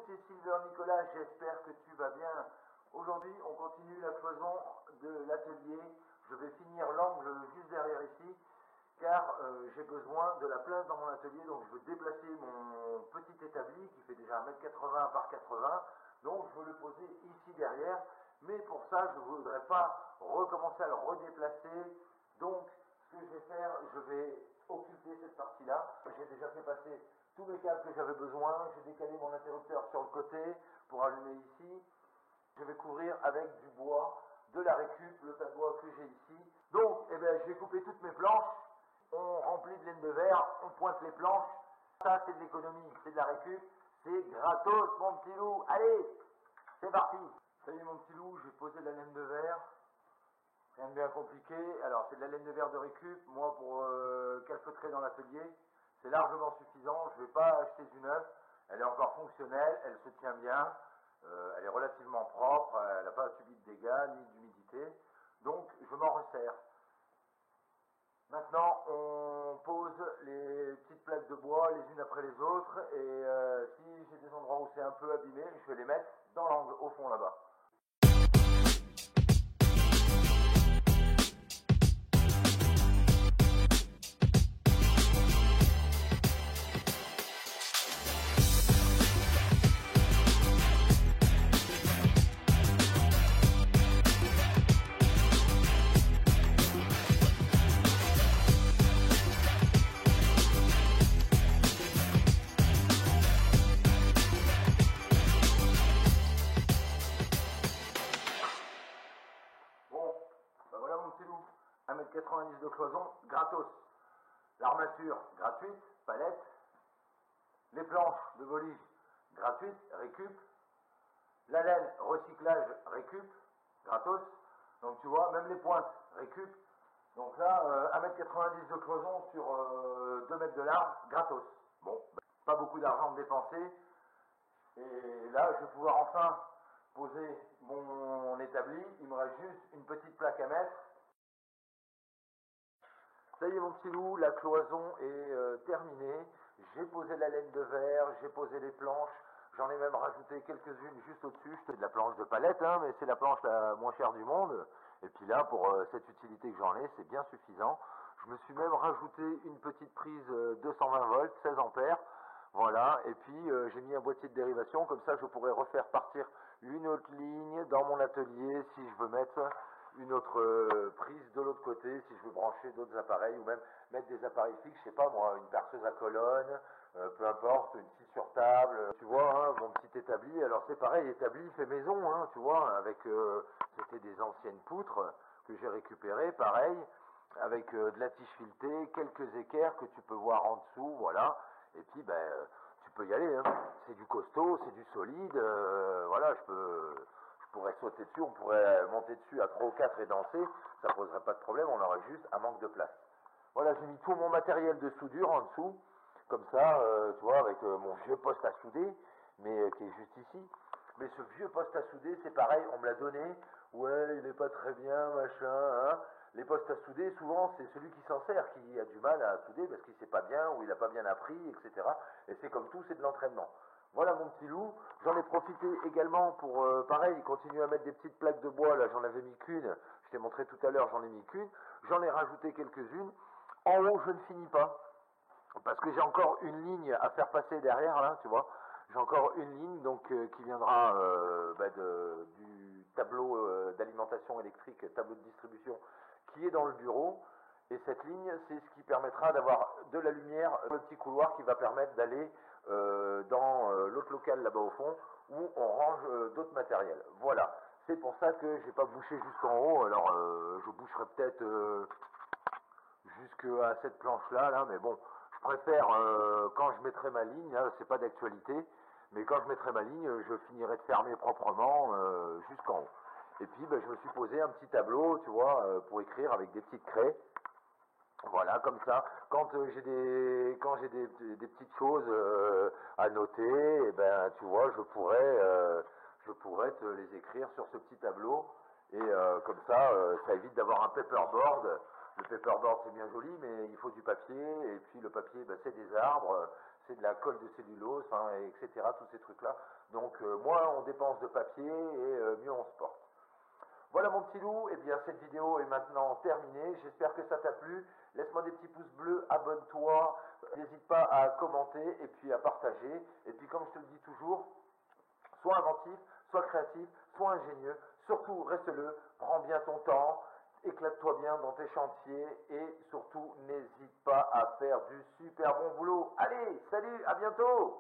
c'est Silver Nicolas, j'espère que tu vas bien. Aujourd'hui, on continue la cloison de l'atelier. Je vais finir l'angle juste derrière ici, car j'ai besoin de la place dans mon atelier, donc je veux déplacer mon petit établi qui fait déjà 1,80 m par 80, donc je veux le poser ici derrière, mais pour ça, je ne voudrais pas recommencer à le redéplacer, donc ce que je vais faire, je vais occuper cette partie-là. J'ai déjà fait passer tous mes câbles que j'avais besoin, j'ai décalé mon interrupteur sur le côté pour allumer ici. Je vais couvrir avec du bois, de la récup, le tas de bois que j'ai ici. Donc, eh bien, je vais couper toutes mes planches, on remplit de laine de verre, on pointe les planches. Ça, c'est de l'économie, c'est de la récup, c'est gratos, mon petit loup. Allez, c'est parti. Ça y est, mon petit loup, je vais poser de la laine de verre. Rien de bien compliqué. Alors, c'est de la laine de verre de récup. Moi, pour calfeutrer dans l'atelier, c'est largement suffisant. Je ne vais pas acheter du neuf. Elle est encore fonctionnelle, elle se tient bien. Elle est relativement propre, elle n'a pas subi de dégâts ni d'humidité, donc je m'en resserre. Maintenant, on pose les petites plaques de bois les unes après les autres, et si j'ai des endroits où c'est un peu abîmé, je vais les mettre dans l'angle, au fond là-bas. Ben voilà mon petit loup, 1,90 m de cloison, gratos. L'armature, gratuite, palette. Les planches de bolige, gratuites, récup. La laine, recyclage, récup, gratos. Donc tu vois, même les pointes, récup. Donc là, 1,90 m de cloison sur 2 mètres de large, gratos. Bon, pas beaucoup d'argent de dépenser. Et là, je vais pouvoir enfin poser mon établi. Il me reste juste une petite plaque à mettre. Ça y est mon petit loup, la cloison est terminée. J'ai posé la laine de verre, j'ai posé les planches. J'en ai même rajouté quelques-unes juste au-dessus. Je fais de la planche de palette, hein, mais c'est la planche la moins chère du monde. Et puis là, pour cette utilité que j'en ai, c'est bien suffisant. Je me suis même rajouté une petite prise 220 volts, 16 ampères. Voilà, et puis j'ai mis un boîtier de dérivation, comme ça je pourrais refaire partir une autre ligne dans mon atelier si je veux mettre une autre prise de l'autre côté, si je veux brancher d'autres appareils, ou même mettre des appareils fixes, je sais pas moi, une perceuse à colonne, peu importe, une scie sur table, tu vois, hein, mon petit établi, alors c'est pareil, établi fait maison, hein, tu vois, avec, c'était des anciennes poutres que j'ai récupérées, pareil, avec de la tige filetée, quelques équerres que tu peux voir en dessous, voilà. Et puis, ben, tu peux y aller, hein. C'est du costaud, c'est du solide, voilà, je pourrais sauter dessus, on pourrait monter dessus à 3 ou 4 et danser, ça poserait pas de problème, on aurait juste un manque de place. Voilà, j'ai mis tout mon matériel de soudure en dessous, comme ça, tu vois, avec mon vieux poste à souder, mais qui est juste ici. Mais ce vieux poste à souder, c'est pareil, on me l'a donné, ouais, il est pas très bien, machin, hein. Les postes à souder, souvent, c'est celui qui s'en sert qui a du mal à souder parce qu'il sait pas bien ou il n'a pas bien appris, etc. Et c'est comme tout, c'est de l'entraînement. Voilà mon petit loup. J'en ai profité également pour, pareil, continuer à mettre des petites plaques de bois. Là, j'en avais mis qu'une. Je t'ai montré tout à l'heure, j'en ai mis qu'une. J'en ai rajouté quelques-unes. En haut, je ne finis pas. Parce que j'ai encore une ligne à faire passer derrière, là, tu vois. J'ai encore une ligne donc qui viendra du tableau d'alimentation électrique, tableau de distribution qui est dans le bureau. Et cette ligne, c'est ce qui permettra d'avoir de la lumière, le petit couloir qui va permettre d'aller dans l'autre local là-bas au fond, où on range d'autres matériels. Voilà, c'est pour ça que j'ai pas bouché jusqu'en haut. Alors je boucherai peut-être jusqu'à cette planche-là, là, mais bon, je préfère quand je mettrai ma ligne, là, c'est pas d'actualité, mais quand je mettrai ma ligne, je finirai de fermer proprement jusqu'en haut. Et puis, ben, je me suis posé un petit tableau, tu vois, pour écrire avec des petites craies. Voilà, comme ça, quand j'ai des petites choses à noter, eh ben, tu vois, je pourrais te les écrire sur ce petit tableau. Et comme ça, ça évite d'avoir un paperboard Le paperboard c'est bien joli, mais il faut du papier, et puis le papier c'est des arbres, c'est de la colle de cellulose, enfin, etc. Tous ces trucs-là. Donc moins on dépense de papier et mieux on se porte. Voilà mon petit loup, et bien cette vidéo est maintenant terminée, j'espère que ça t'a plu, laisse-moi des petits pouces bleus, abonne-toi, n'hésite pas à commenter et puis à partager, et puis comme je te le dis toujours, sois inventif, sois créatif, sois ingénieux, surtout reste-le, prends bien ton temps, éclate-toi bien dans tes chantiers et surtout n'hésite pas à faire du super bon boulot. Allez, salut, à bientôt!